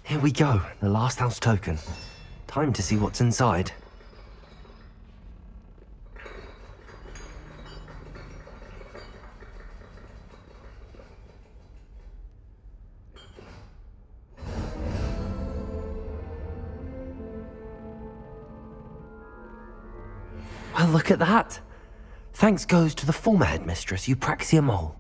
Here we go, the last house token. Time to see what's inside. Well, look at that. Thanks goes to the former headmistress, Eupraxia Mole.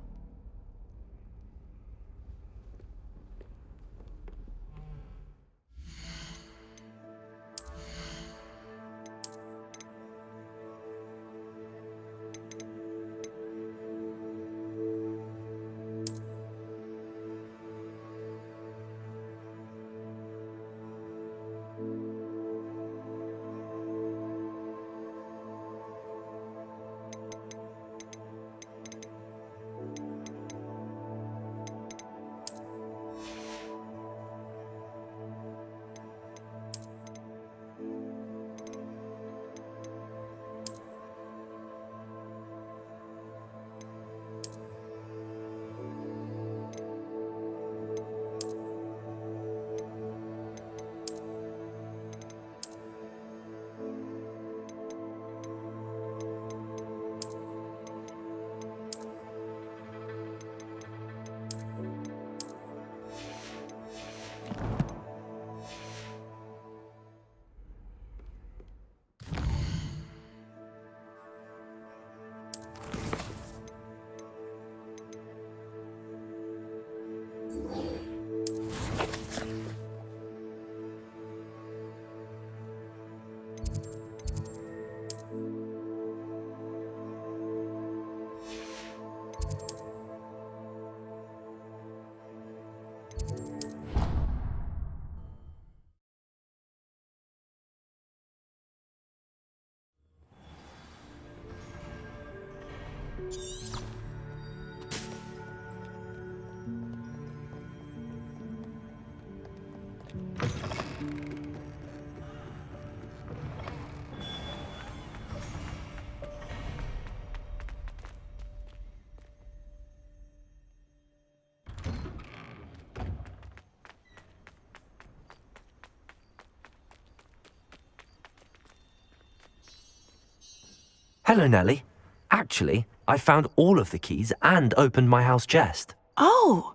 Hello, Nellie. Actually, I found all of the keys and opened my house chest. Oh,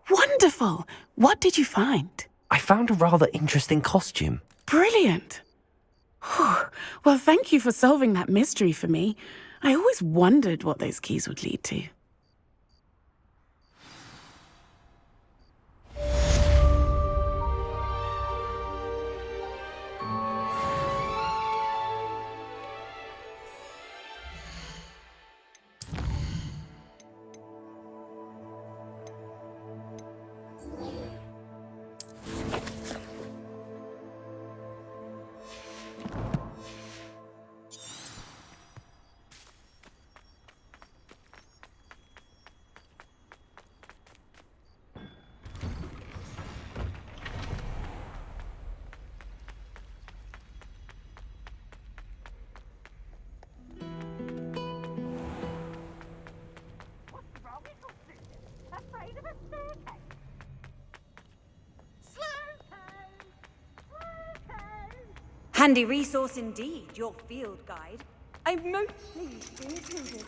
wonderful. What did you find? I found a rather interesting costume. Brilliant. Whew. Well, thank you for solving that mystery for me. I always wondered what those keys would lead to. Handy resource indeed, your field guide. I'm most pleased to be included.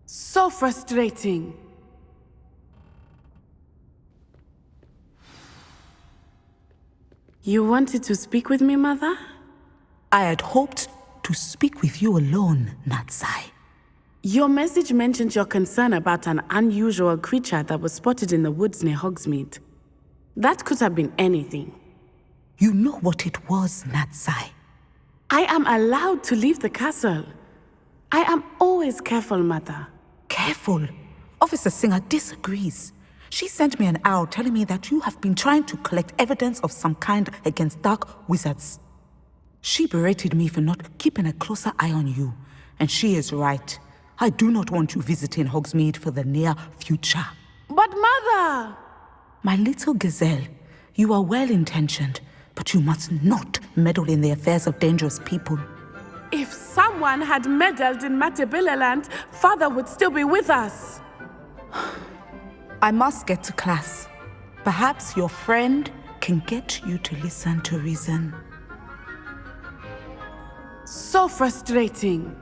So frustrating. You wanted to speak with me, Mother? I had hoped to speak with you alone, Natsai. Your message mentioned your concern about an unusual creature that was spotted in the woods near Hogsmeade. That could have been anything. You know what it was, Natsai. I am allowed to leave the castle. I am always careful, Mother. Careful. Officer Singer disagrees. She sent me an owl telling me that you have been trying to collect evidence of some kind against dark wizards. She berated me for not keeping a closer eye on you, and she is right. I do not want you visiting Hogsmeade for the near future. But Mother! My little gazelle, you are well-intentioned, but you must not meddle in the affairs of dangerous people. If someone had meddled in Matabeleland, Father would still be with us. I must get to class. Perhaps your friend can get you to listen to reason. So frustrating.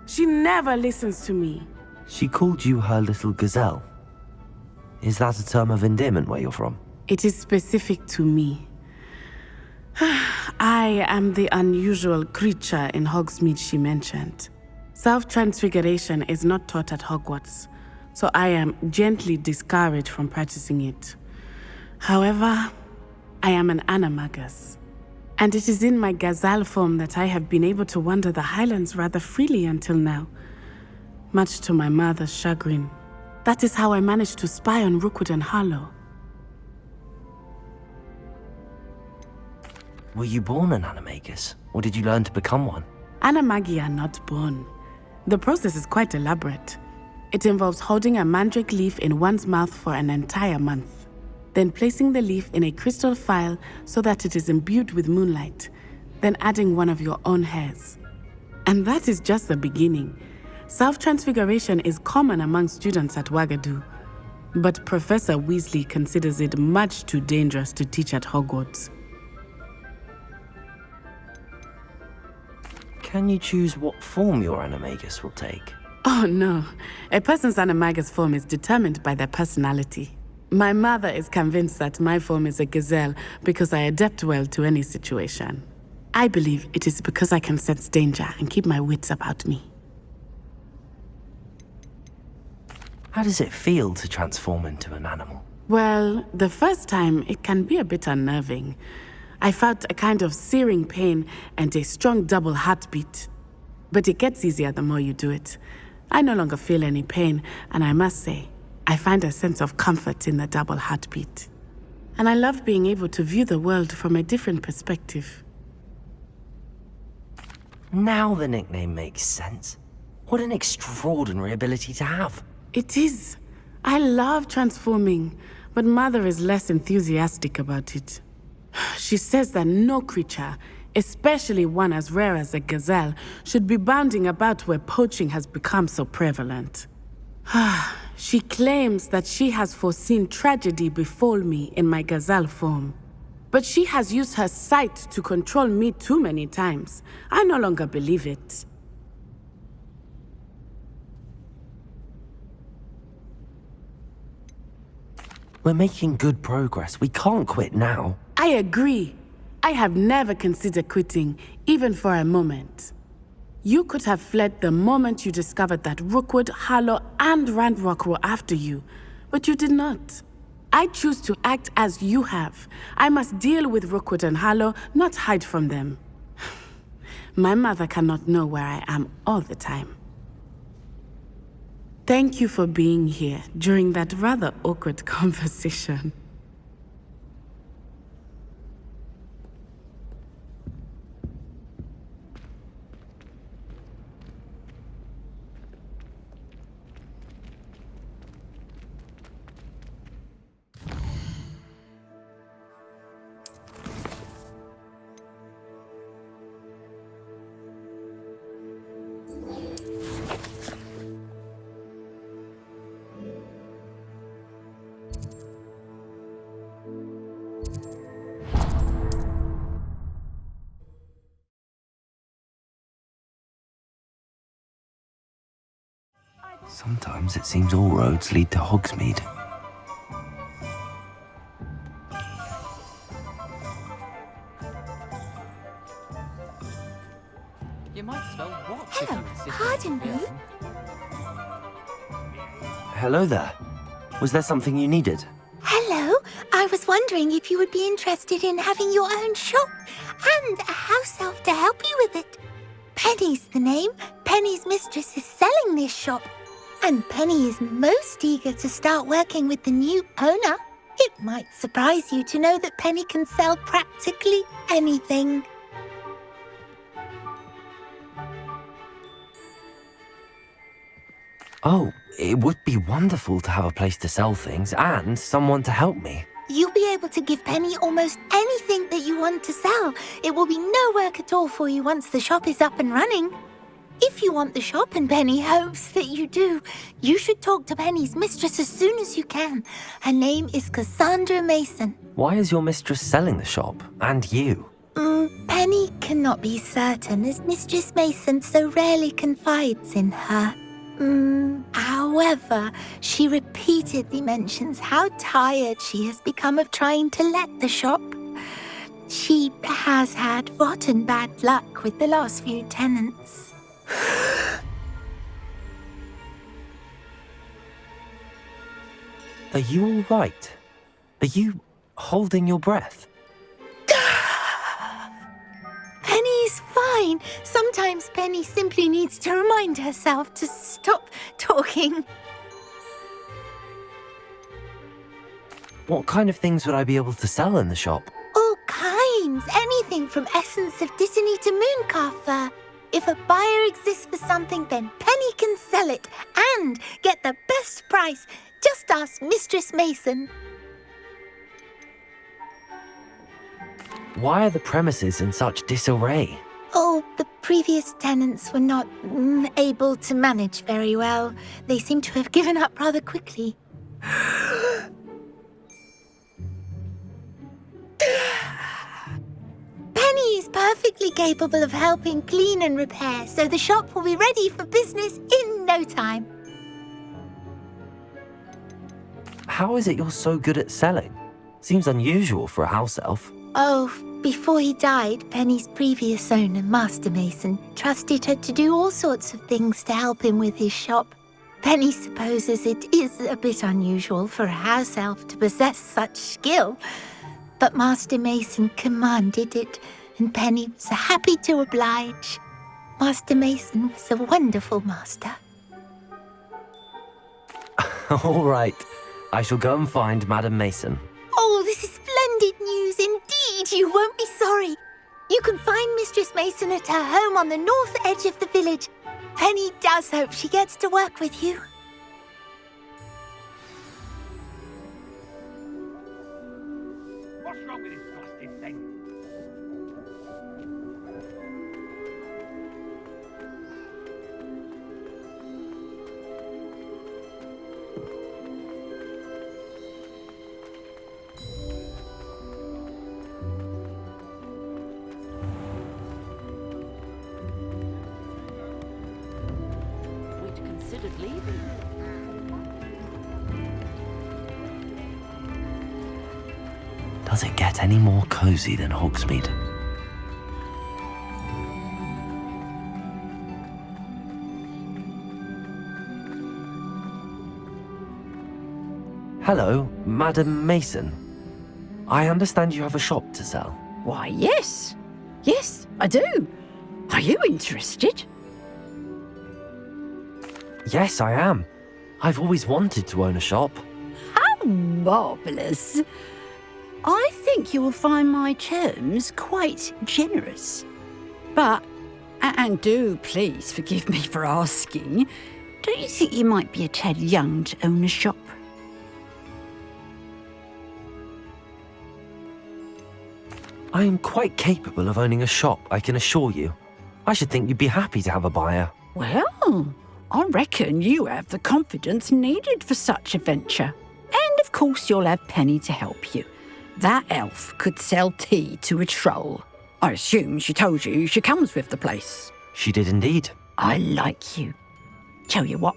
She never listens to me. She called you her little gazelle. Is that a term of endearment where you're from? It is specific to me. I am the unusual creature in Hogsmeade she mentioned. Self-transfiguration is not taught at Hogwarts, so I am gently discouraged from practicing it. However, I am an animagus, and it is in my gazelle form that I have been able to wander the Highlands rather freely until now, much to my mother's chagrin. That is how I managed to spy on Rookwood and Harlow. Were you born an animagus, or did you learn to become one? Animagi are not born. The process is quite elaborate. It involves holding a mandrake leaf in one's mouth for an entire month, then placing the leaf in a crystal phial so that it is imbued with moonlight, then adding one of your own hairs. And that is just the beginning. Self-transfiguration is common among students at Wagadu, but Professor Weasley considers it much too dangerous to teach at Hogwarts. Can you choose what form your animagus will take? Oh no, a person's animagus form is determined by their personality. My mother is convinced that my form is a gazelle because I adapt well to any situation. I believe it is because I can sense danger and keep my wits about me. How does it feel to transform into an animal? Well, the first time it can be a bit unnerving. I felt a kind of searing pain and a strong double heartbeat. But it gets easier the more you do it. I no longer feel any pain, and I must say, I find a sense of comfort in the double heartbeat. And I love being able to view the world from a different perspective. Now the nickname makes sense. What an extraordinary ability to have. It is. I love transforming, but Mother is less enthusiastic about it. She says that no creature, especially one as rare as a gazelle, should be bounding about where poaching has become so prevalent. She claims that she has foreseen tragedy befall me in my gazelle form. But she has used her sight to control me too many times. I no longer believe it. We're making good progress. We can't quit now. I agree. I have never considered quitting, even for a moment. You could have fled the moment you discovered that Rookwood, Harlow, and Ranrock were after you, but you did not. I choose to act as you have. I must deal with Rookwood and Harlow, not hide from them. My mother cannot know where I am all the time. Thank you for being here during that rather awkward conversation. Sometimes it seems all roads lead to Hogsmeade. You might as well watch if Hello, you insist. pardon me? Hello there. Was there something you needed? Hello, I was wondering if you would be interested in having your own shop and a house elf to help you with it. Penny's the name. Penny's mistress is selling this shop. And Penny is most eager to start working with the new owner. It might surprise you to know that Penny can sell practically anything. Oh, it would be wonderful to have a place to sell things and someone to help me. You'll be able to give Penny almost anything that you want to sell. It will be no work at all for you once the shop is up and running. If you want the shop and Penny hopes that you do, you should talk to Penny's mistress as soon as you can. Her name is Cassandra Mason. Why is your mistress selling the shop? And you? Penny cannot be certain as Mistress Mason so rarely confides in her. However, she repeatedly mentions how tired she has become of trying to let the shop. She has had rotten bad luck with the last few tenants. Are you all right? Are you holding your breath? Penny's fine. Sometimes Penny simply needs to remind herself to stop talking. What kind of things would I be able to sell in the shop? All kinds. Anything from essence of Dittany to mooncalf fur. If a buyer exists for something, then Penny can sell it and get the best price. Just ask Mistress Mason. Why are the premises in such disarray? Oh, the previous tenants were not able to manage very well. They seem to have given up rather quickly. Penny is perfectly capable of helping clean and repair, so the shop will be ready for business in no time. How is it you're so good at selling? Seems unusual for a house elf. Oh, before he died, Penny's previous owner, Master Mason, trusted her to do all sorts of things to help him with his shop. Penny supposes it is a bit unusual for a house elf to possess such skill, but Master Mason commanded it, and Penny was happy to oblige. Master Mason was a wonderful master. All right. I shall go and find Madam Mason. Oh, this is splendid news indeed. You won't be sorry. You can find Mistress Mason at her home on the north edge of the village. Penny does hope she gets to work with you. What's wrong with this busted thing? We'd considered leaving. Does it get any more cozy than Hogsmeade? Hello, Madam Mason. I understand you have a shop to sell. Why, yes. Yes, I do. Are you interested? Yes, I am. I've always wanted to own a shop. How marvellous. I think you will find my terms quite generous. But, and do please forgive me for asking, don't you think you might be a tad young to own a shop? I am quite capable of owning a shop, I can assure you. I should think you'd be happy to have a buyer. Well, I reckon you have the confidence needed for such a venture. And of course you'll have Penny to help you. That elf could sell tea to a troll. I assume she told you she comes with the place. She did indeed. I like you. Tell you what,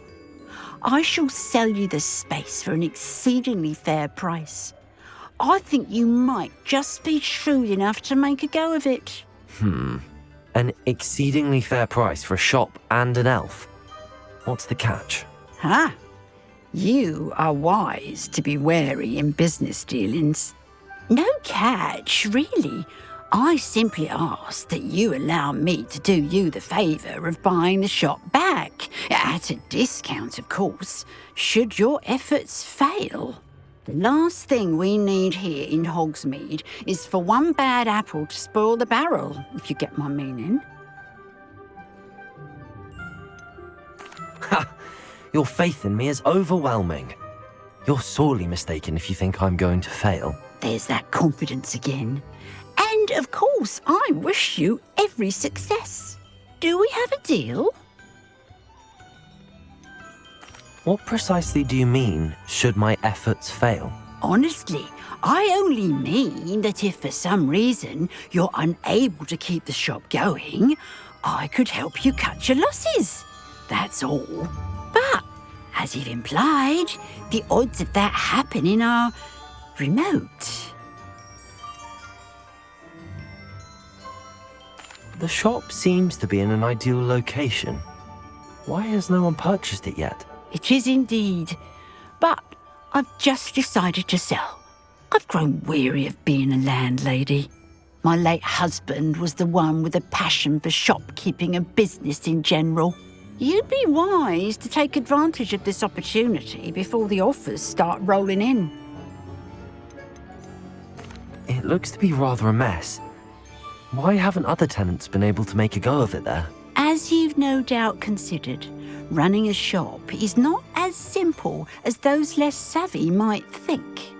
I shall sell you the space for an exceedingly fair price. I think you might just be shrewd enough to make a go of it. An exceedingly fair price for a shop and an elf. What's the catch? Ah, you are wise to be wary in business dealings. No catch, really. I simply ask that you allow me to do you the favour of buying the shop back, at a discount, of course, should your efforts fail. The last thing we need here in Hogsmeade is for one bad apple to spoil the barrel, if you get my meaning. Your faith in me is overwhelming. You're sorely mistaken if you think I'm going to fail. There's that confidence again. And of course, I wish you every success. Do we have a deal? What precisely do you mean, should my efforts fail? Honestly, I only mean that if for some reason you're unable to keep the shop going, I could help you cut your losses. That's all. But, as you've implied, the odds of that happening are remote. The shop seems to be in an ideal location. Why has no one purchased it yet? It is indeed. But I've just decided to sell. I've grown weary of being a landlady. My late husband was the one with a passion for shopkeeping and business in general. You'd be wise to take advantage of this opportunity before the offers start rolling in. It looks to be rather a mess. Why haven't other tenants been able to make a go of it there? As you've no doubt considered, running a shop is not as simple as those less savvy might think.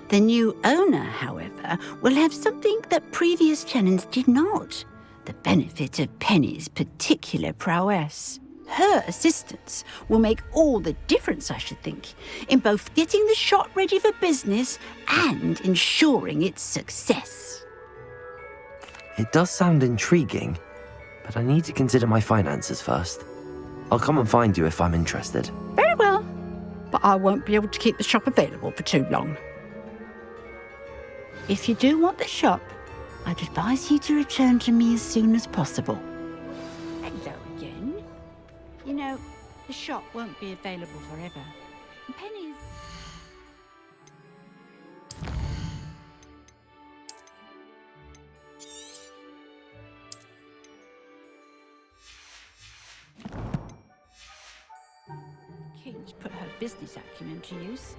The new owner, however, will have something that previous tenants did not: the benefit of Penny's particular prowess. Her assistance will make all the difference, I should think, in both getting the shop ready for business and ensuring its success. It does sound intriguing, but I need to consider my finances first. I'll come and find you if I'm interested. Very well, but I won't be able to keep the shop available for too long. If you do want the shop, I'd advise you to return to me as soon as possible. Hello again. You know, the shop won't be available forever. Penny's... keen to put her business acumen to use.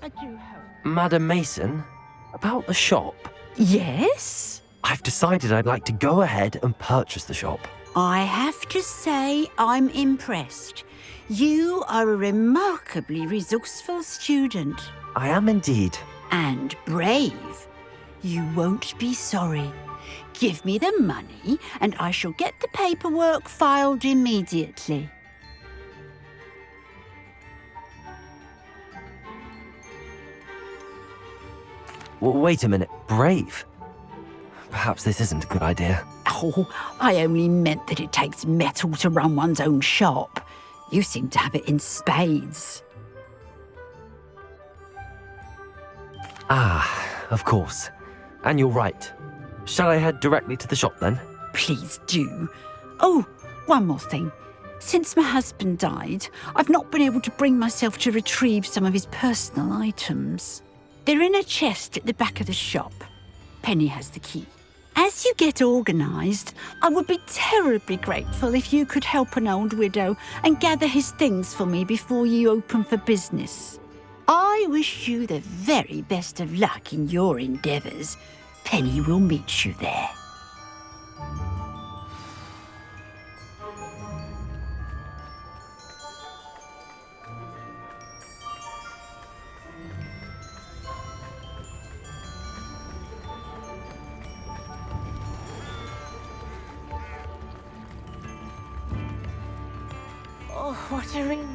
I do hope... Madam Mason, about the shop. Yes? I've decided I'd like to go ahead and purchase the shop. I have to say I'm impressed. You are a remarkably resourceful student. I am indeed. And brave. You won't be sorry. Give me the money and I shall get the paperwork filed immediately. Wait a minute, brave? Perhaps this isn't a good idea. Oh, I only meant that it takes metal to run one's own shop. You seem to have it in spades. Ah, of course. And you're right. Shall I head directly to the shop then? Please do. Oh, one more thing. Since my husband died, I've not been able to bring myself to retrieve some of his personal items. They're in a chest at the back of the shop. Penny has the key. As you get organised, I would be terribly grateful if you could help an old widow and gather his things for me before you open for business. I wish you the very best of luck in your endeavours. Penny will meet you there. Oh, what a ring.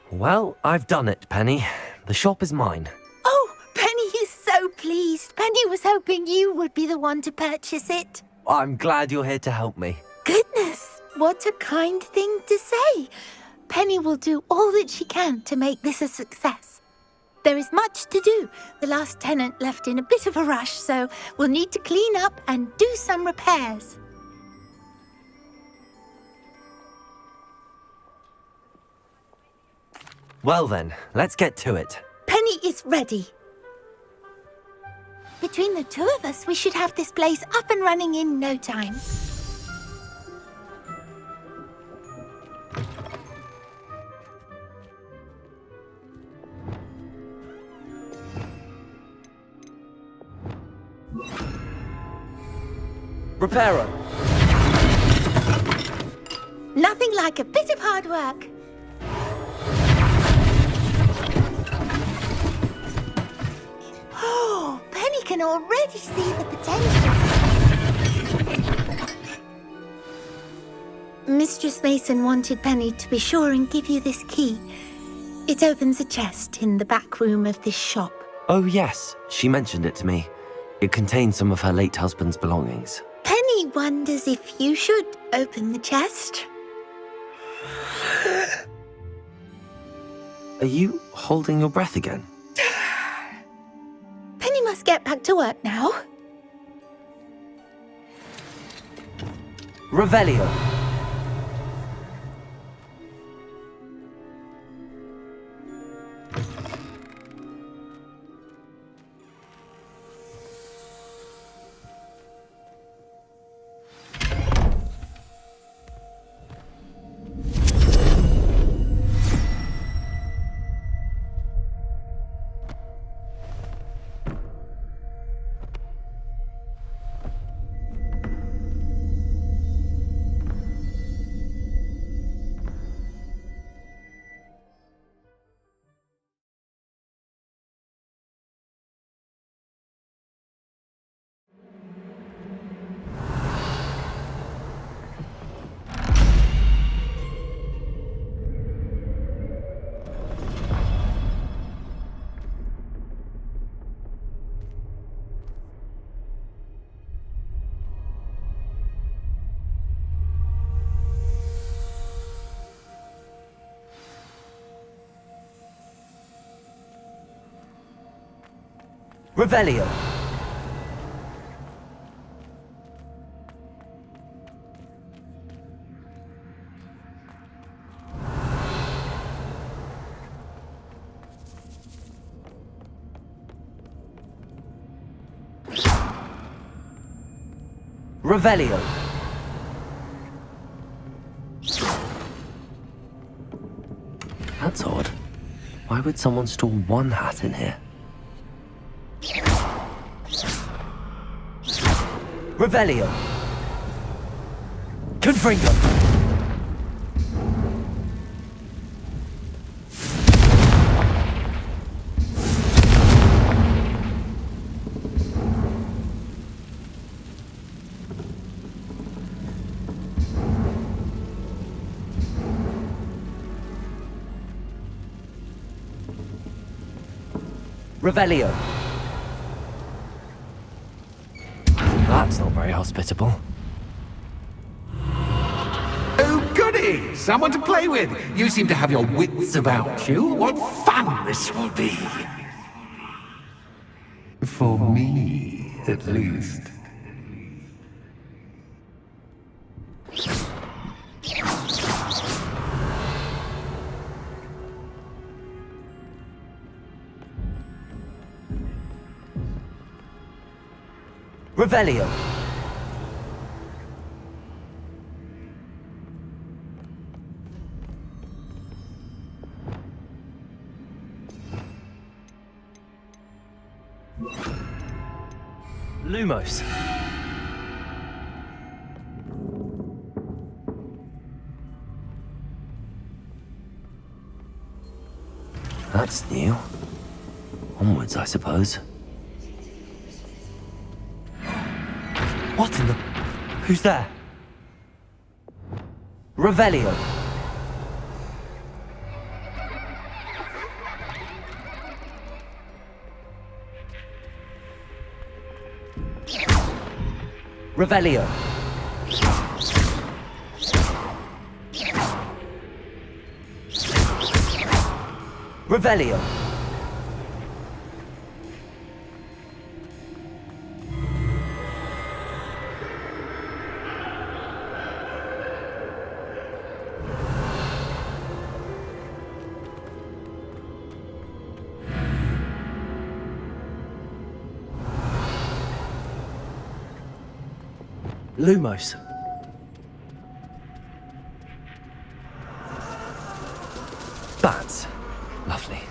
Well, I've done it, Penny. The shop is mine. Oh, Penny is so pleased. Penny was hoping you would be the one to purchase it. I'm glad you're here to help me. Goodness, what a kind thing to say. Penny will do all that she can to make this a success. There is much to do. The last tenant left in a bit of a rush, so we'll need to clean up and do some repairs. Well then, let's get to it. Penny is ready. Between the two of us, we should have this place up and running in no time. Reparo! Nothing like a bit of hard work. Oh, Penny can already see the potential. Mistress Mason wanted Penny to be sure and give you this key. It opens a chest in the back room of this shop. Oh, yes. She mentioned it to me. It contains some of her late husband's belongings. Penny wonders if you should open the chest. Are you holding your breath again? Penny must get back to work now. Revelio! Revelio! Revelio! That's odd. Why would someone store one hat in here? Revelio! Confringo! Revelio! That's not very hospitable. Oh, goody! Someone to play with! You seem to have your wits about you. What fun this will be! For me, at least. Revelio! Lumos! That's new. Onwards, I suppose. What in the... Who's there? Revelio! Revelio! Revelio! Lumos. Bats. Lovely.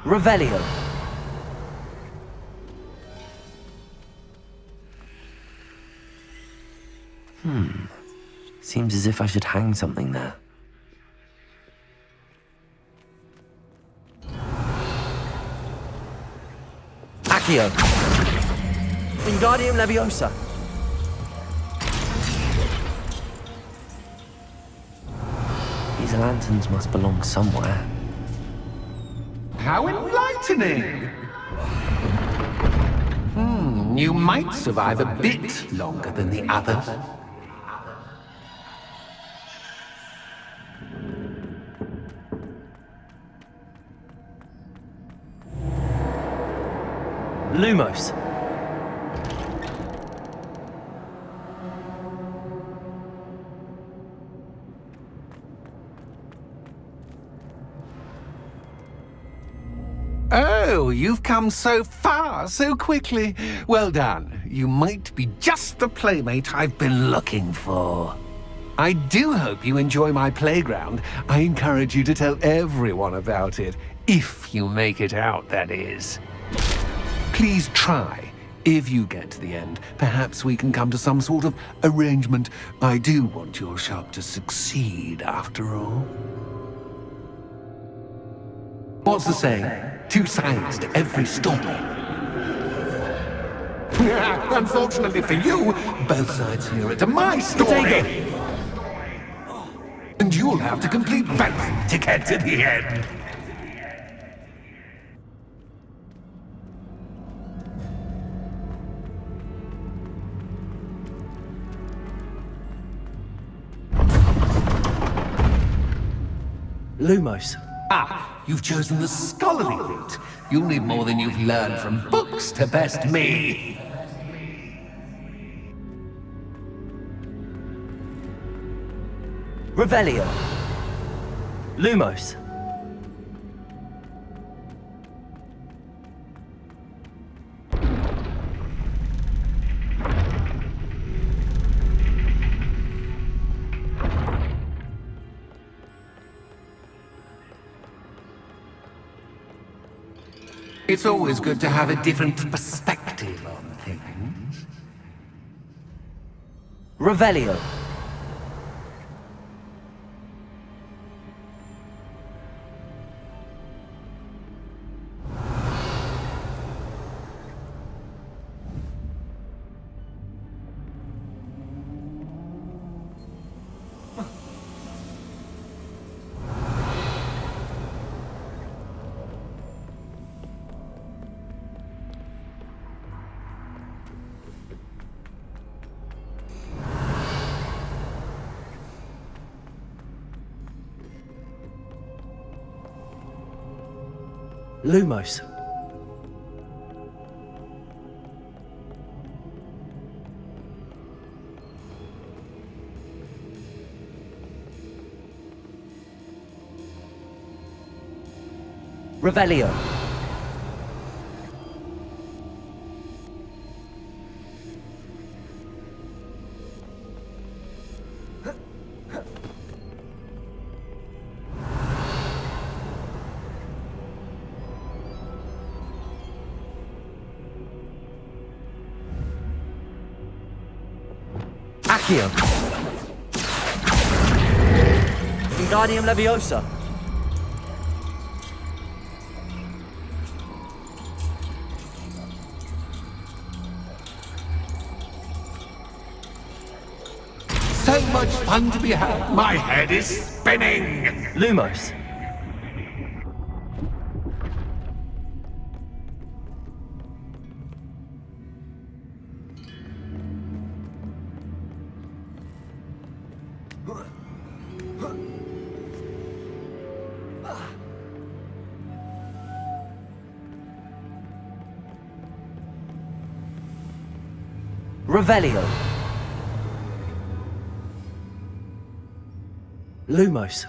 Revelio. Seems as if I should hang something there. Accio. Wingardium Leviosa. These lanterns must belong somewhere. How enlightening! You might survive a bit longer than the others. Lumos. Oh, you've come so far so quickly. Well done. You might be just the playmate I've been looking for. I do hope you enjoy my playground. I encourage you to tell everyone about it. If you make it out, that is. Please try. If you get to the end, perhaps we can come to some sort of arrangement. I do want your shop to succeed, after all. What's the saying? Two sides to every story. Unfortunately for you, both sides hear it to my story. And you'll have to complete both to get to the end. Lumos. Ah, you've chosen the scholarly route. You'll need more than you've learned from books to best me. Revelio. Lumos. It's always good to have a different perspective on things. Revelio. Lumos. Revelio. Accio. Wingardium Leviosa. So much fun to be had. My head is spinning. Lumos. Revelio. Lumos.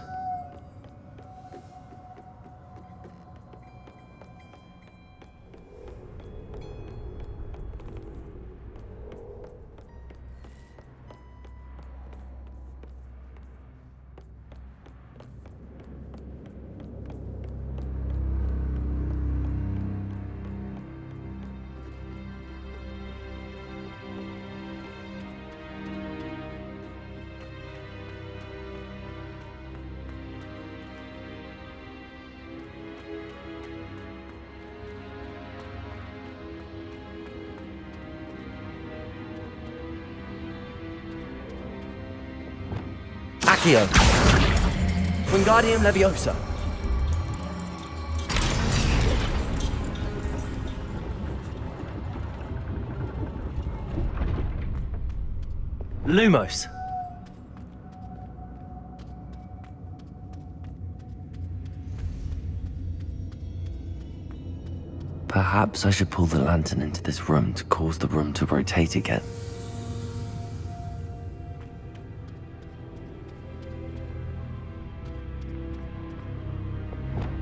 Accio. Wingardium Leviosa. Lumos. Perhaps I should pull the lantern into this room to cause the room to rotate again.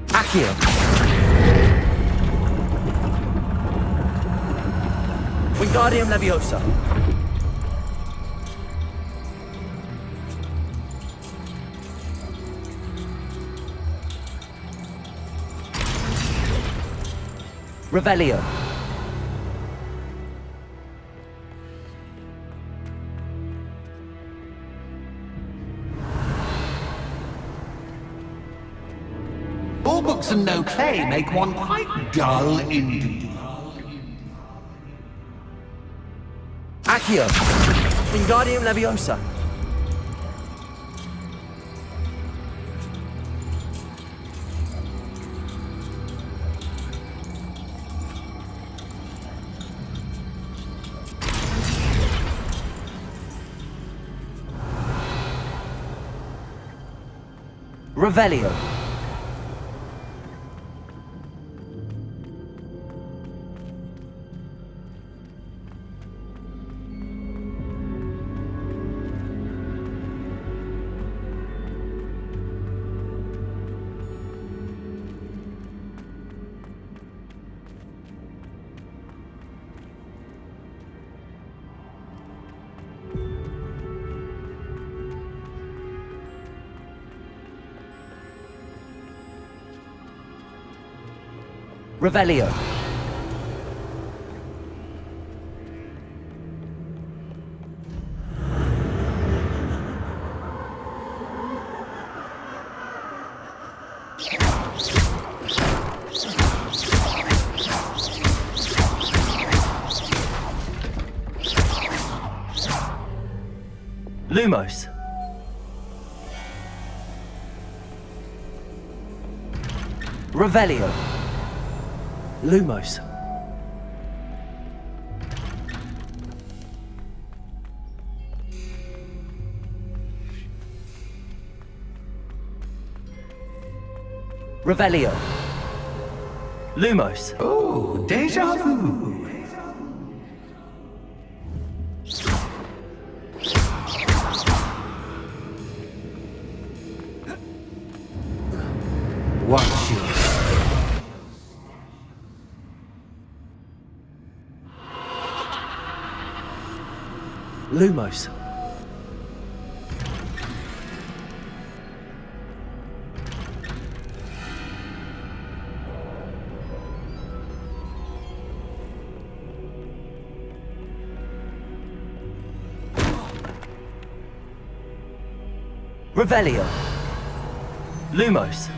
Accio. Wingardium Leviosa. Revelio. All books and no play make one quite dull indeed. Accio. Wingardium Leviosa. Revelio. Revelio. Lumos. Revelio. Lumos. Revelio. Lumos. Oh, déjà vu. Watch your Lumos. Revelio. Lumos.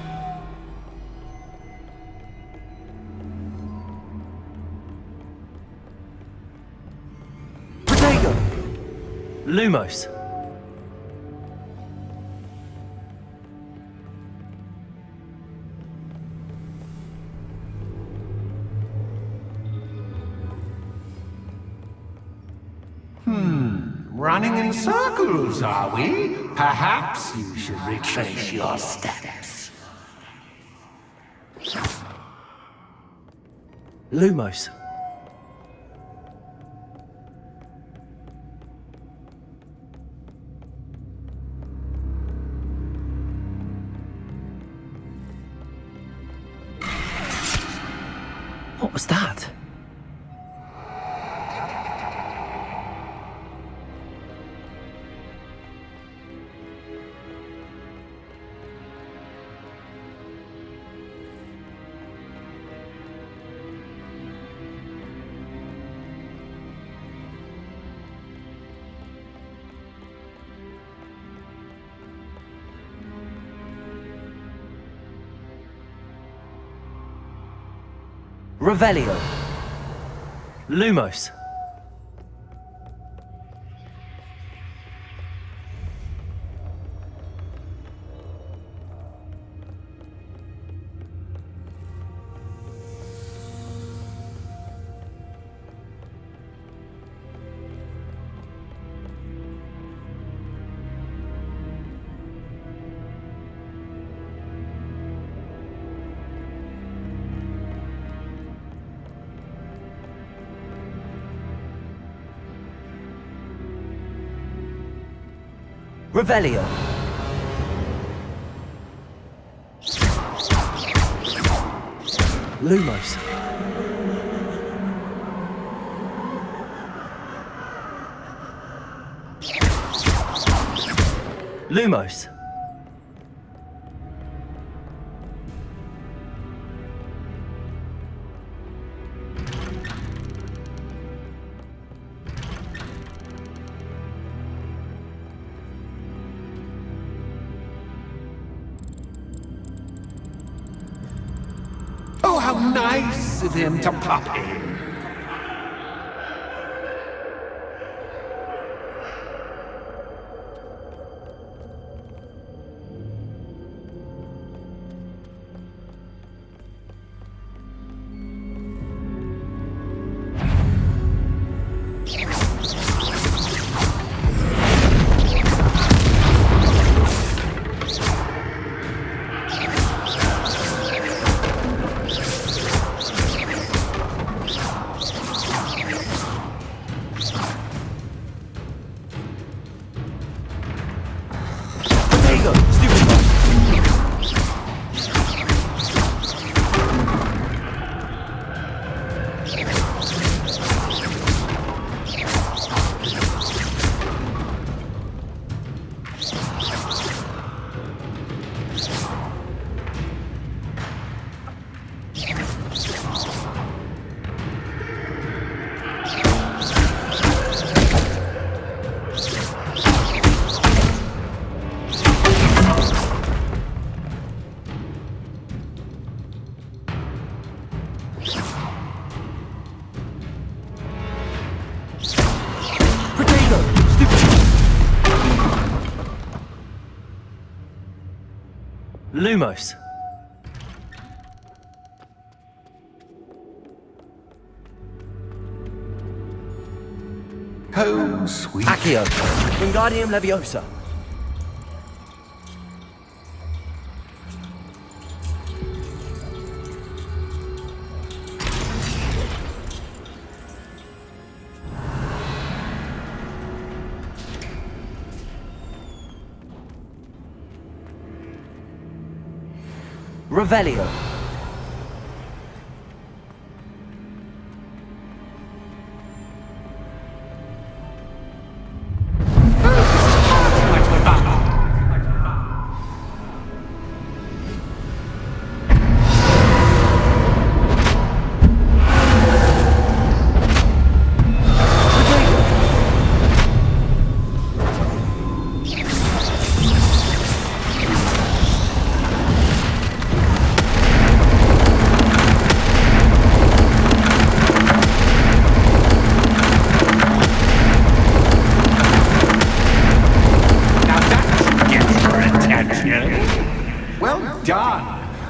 Protego. Lumos. running in circles, are we? Perhaps you should retrace your steps. Lumos. What was that? Revelio. Lumos. Revelio. Lumos. Lumos. Oh, how nice of him to pop in. Lumos. Home sweet. Accio. Wingardium Leviosa. Revelio. Well done.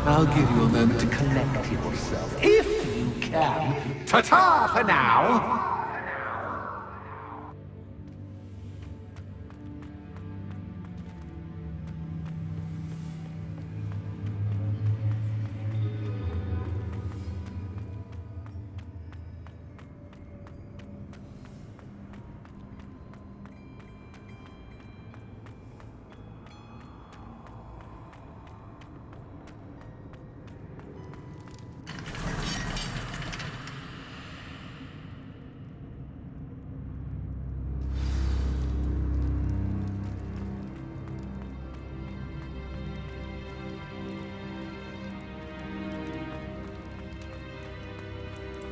I'll give you a moment to collect yourself, if you can. Ta-ta for now.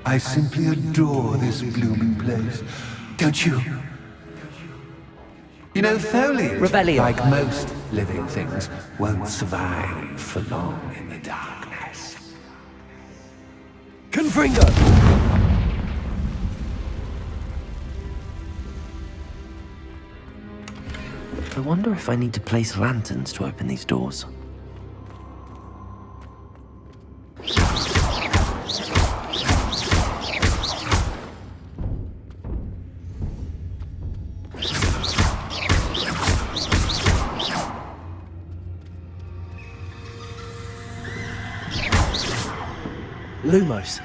I simply adore this blooming place. Don't you? You know, foliage, Revelio. like most living things, won't survive for long in the darkness. Confringo. I wonder if I need to place lanterns to open these doors. Lumos.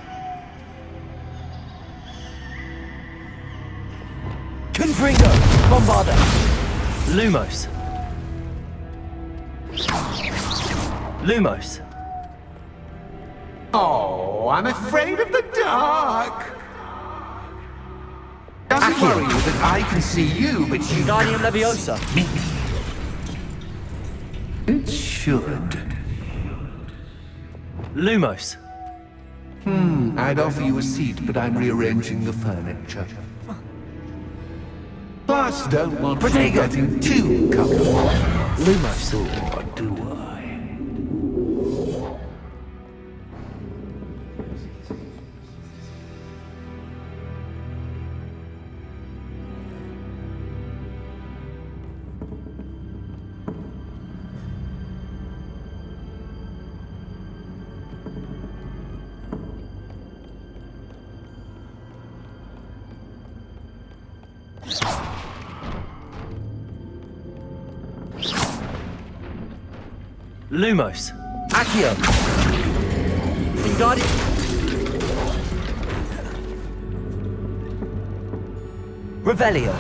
Confringo. Bombarda. Lumos. Lumos. Oh, I'm afraid of the dark. Doesn't worry you that I can see you, but you Wingardium can't Leviosa. see me. It should. Lumos. I'd offer you a seat, but I'm rearranging the furniture. Plus, don't want you Protego. getting too comfortable. Lumos. Or do I? Lumos. Accio. Wingardium. Revelio.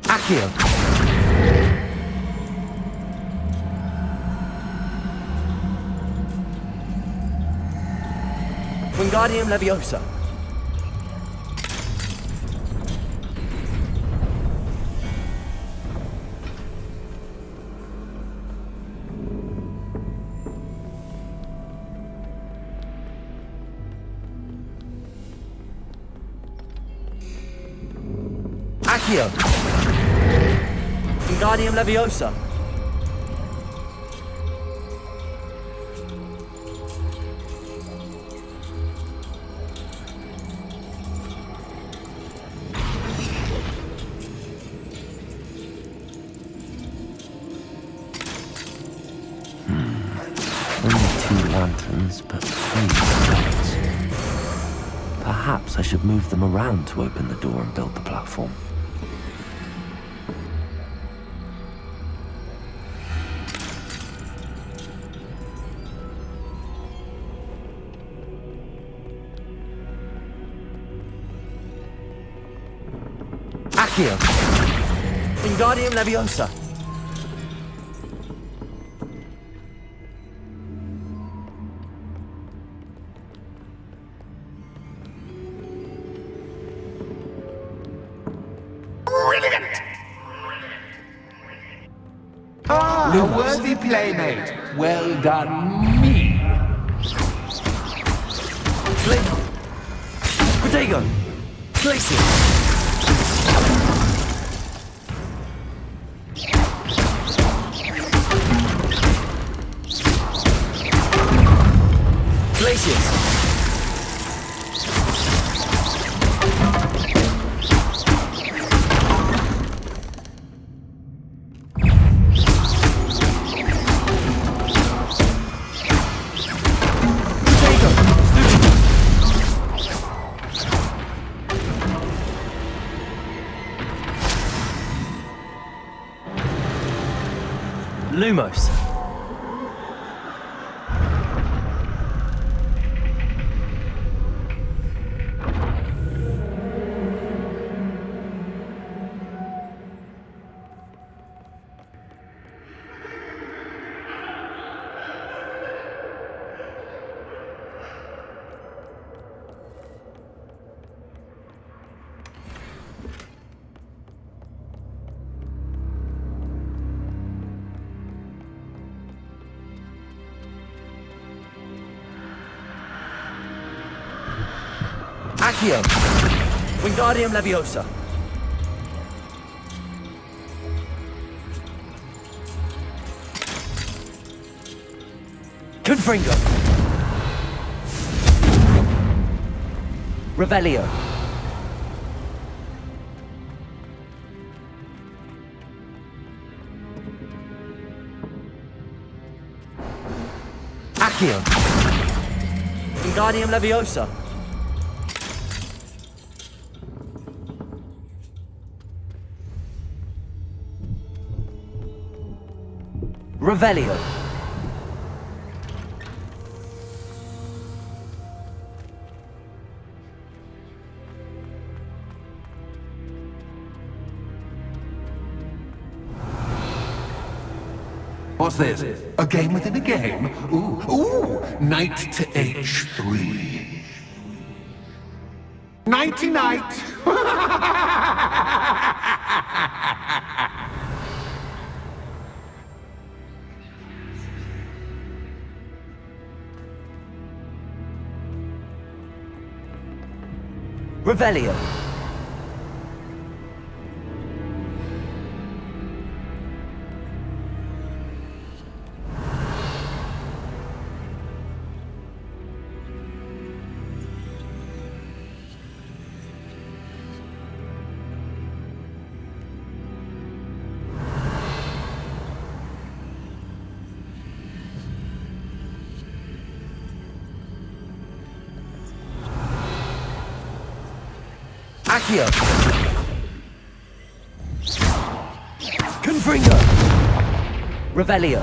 Accio. Wingardium Leviosa. Accio. Wingardium Leviosa. Only 2 lanterns, but 3 lights. Perhaps I should move them around to open the door and build the platform. Accio. Wingardium Leviosa. A worthy playmate. Well done, me. Protego. Glacier. Glacius. Lumos. Accio. Wingardium Leviosa. Confringo. Revelio. Accio. Wingardium Leviosa. Revelio. What's this? A game within a game? Ooh, knight to h3. Nighty-night! Revelio. Accio. Confringo. Revelio.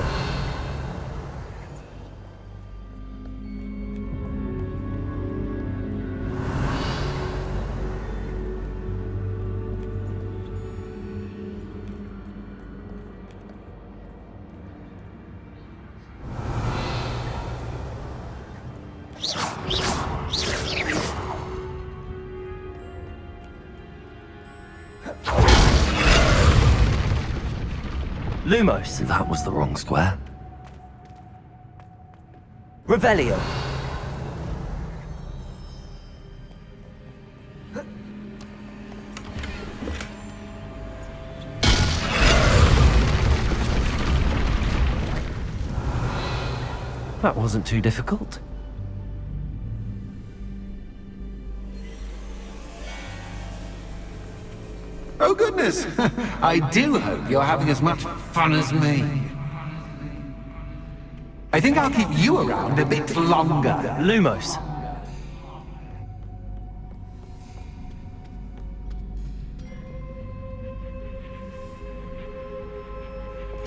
Lumos. That was the wrong square. Revelio. That wasn't too difficult. Oh, goodness! I do hope you're having as much fun as me. I think I'll keep you around a bit longer. Lumos.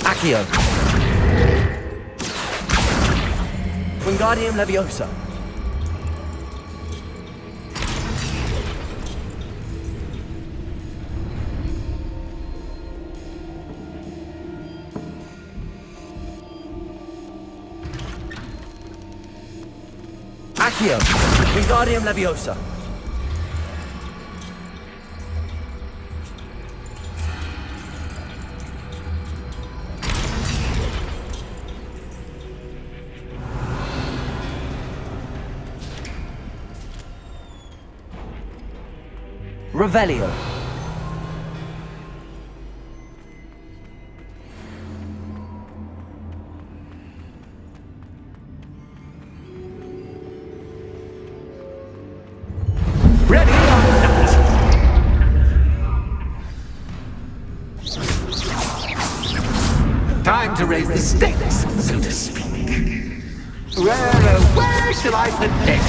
Accio. Wingardium Leviosa. Accio. Wingardium Leviosa. Revelio. Ready or not? Time to raise the stakes, so to speak. Where shall I put this?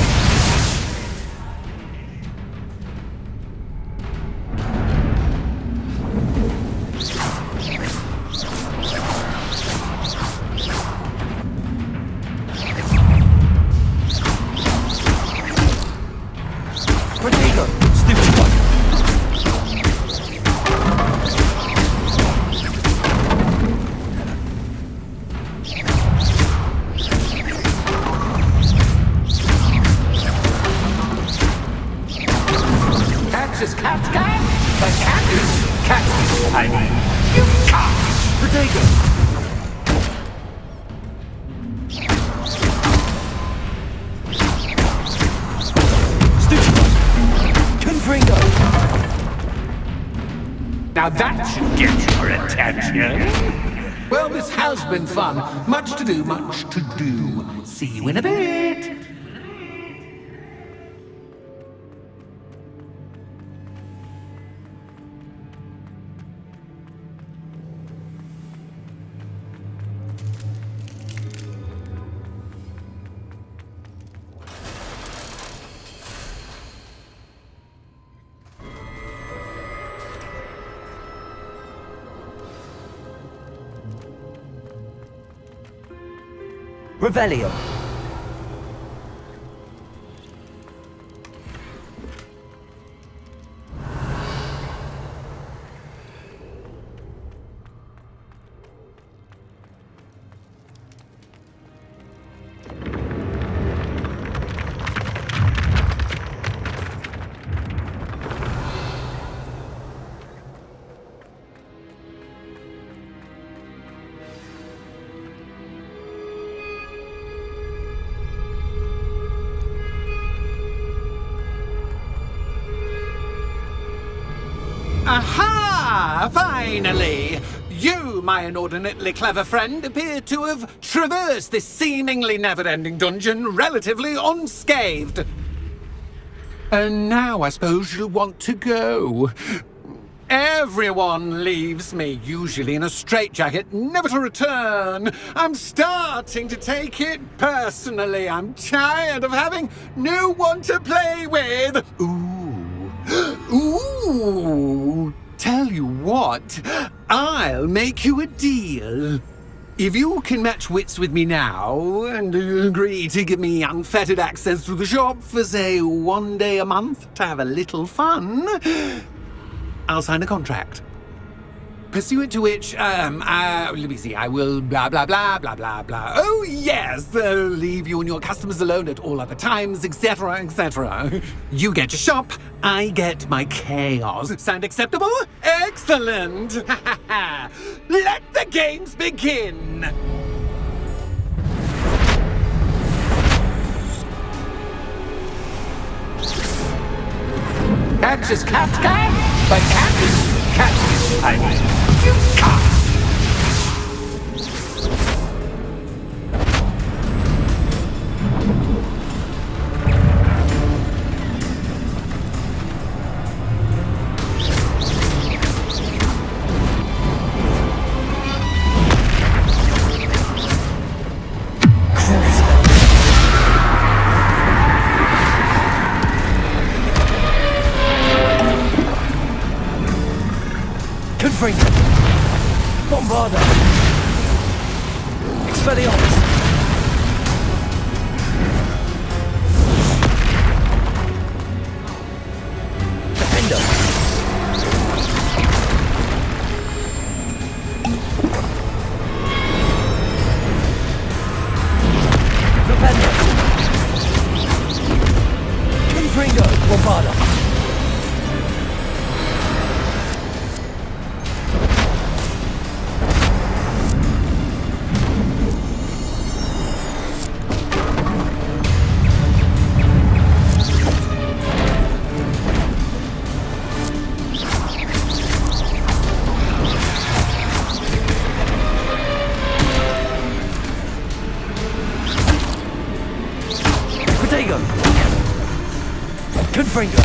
Protego. Stupid one. Catch is catch, cat. The cat is cat. I mean, you can't. Protego. Stupid one. Confringo. Now that should get your attention. Well, this has been fun. Much to do, much to do. See you in a bit. Revelio. Aha! Finally! You, my inordinately clever friend, appear to have traversed this seemingly never-ending dungeon relatively unscathed. And now I suppose you'll want to go. Everyone leaves me, usually in a straitjacket, never to return. I'm starting to take it personally. I'm tired of having no one to play with. Ooh, tell you what, I'll make you a deal. If you can match wits with me now and agree to give me unfettered access to the shop for, say, 1 day a month to have a little fun, I'll sign a contract. Pursuant to which, let me see, I will blah, blah, blah, blah, blah, blah. Oh, yes, leave you and your customers alone at all other times, etc., etc. You get your shop, I get my chaos. Sound acceptable? Excellent! Let the games begin! Catch is Kafka, but catch is catch. I mean, you can't. Confringo. Bombarda. Expelliarmus. Defender. Defender. Confringo. Bombarda. Confringo.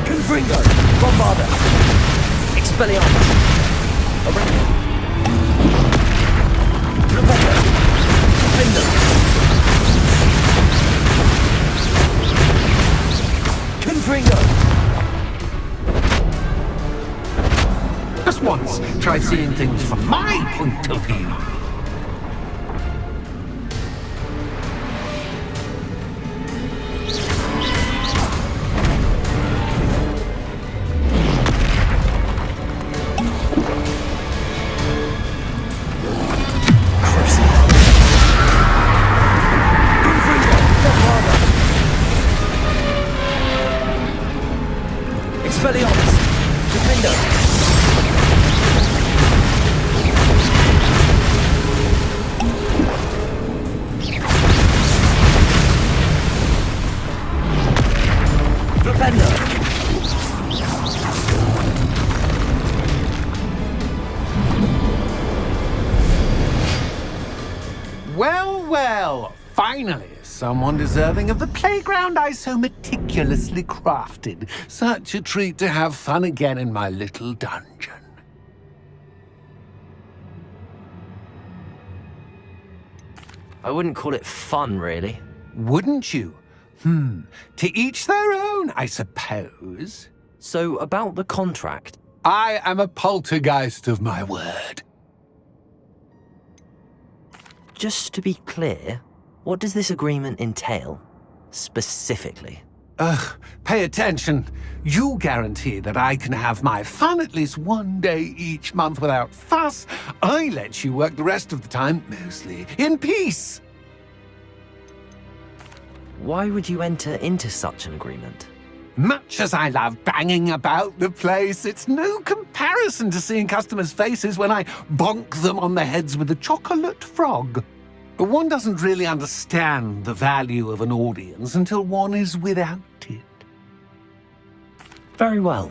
Confringo. Bombarda. Expelliarmus. Around. Rebecca. Defender. Confringo. Just once, try seeing things from my point of view. Expelliarmus. Defender. Well, finally, someone deserving of the playground I so meticulously crafted. Such a treat to have fun again in my little dungeon. I wouldn't call it fun, really. Wouldn't you? To each their own, I suppose. So, about the contract. I am a poltergeist of my word. Just to be clear, what does this agreement entail? Specifically. Pay attention. You guarantee that I can have my fun at least one day each month without fuss. I let you work the rest of the time, mostly in peace. Why would you enter into such an agreement? Much as I love banging about the place, it's no comparison to seeing customers' faces when I bonk them on the heads with a chocolate frog. One doesn't really understand the value of an audience until one is without it. Very well.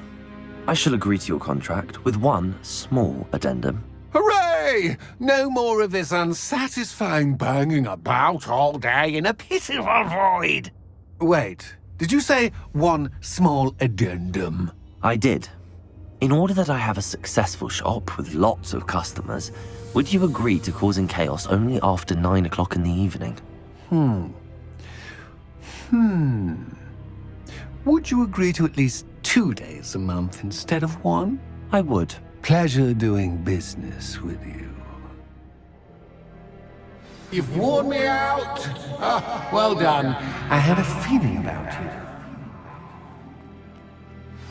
I shall agree to your contract with one small addendum. Hooray! No more of this unsatisfying banging about all day in a pitiful void. Wait, did you say one small addendum? I did. In order that I have a successful shop with lots of customers, would you agree to causing chaos only after 9 o'clock in the evening? Would you agree to at least 2 days a month instead of one? I would. Pleasure doing business with you. You've worn me out. Well done. I had a feeling about you.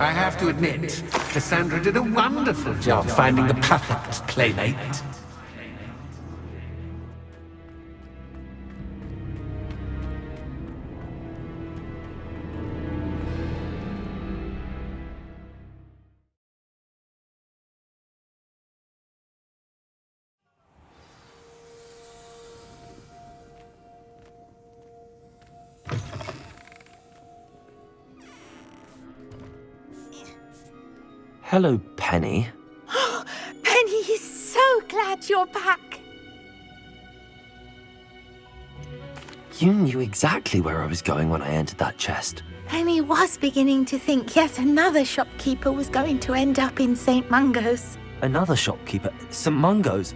I have to admit, Cassandra did a wonderful job finding the perfect playmate. Hello, Penny. Penny is so glad you're back. You knew exactly where I was going when I entered that chest. Penny was beginning to think yet another shopkeeper was going to end up in St. Mungo's. Another shopkeeper, St. Mungo's.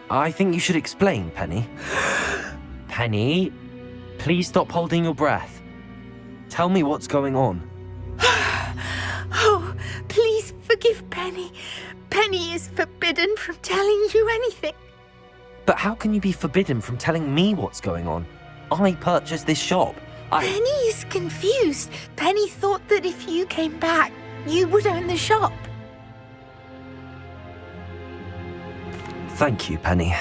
I think you should explain, Penny. Penny, please stop holding your breath. Tell me what's going on. Oh, please forgive Penny. Penny is forbidden from telling you anything. But how can you be forbidden from telling me what's going on? I purchased this shop. Penny is confused. Penny thought that if you came back, you would own the shop. Thank you, Penny.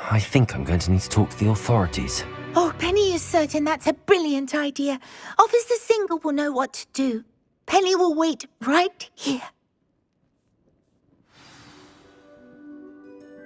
I think I'm going to need to talk to the authorities. Oh, Penny is certain that's a brilliant idea. Officer Single will know what to do. Penny will wait right here.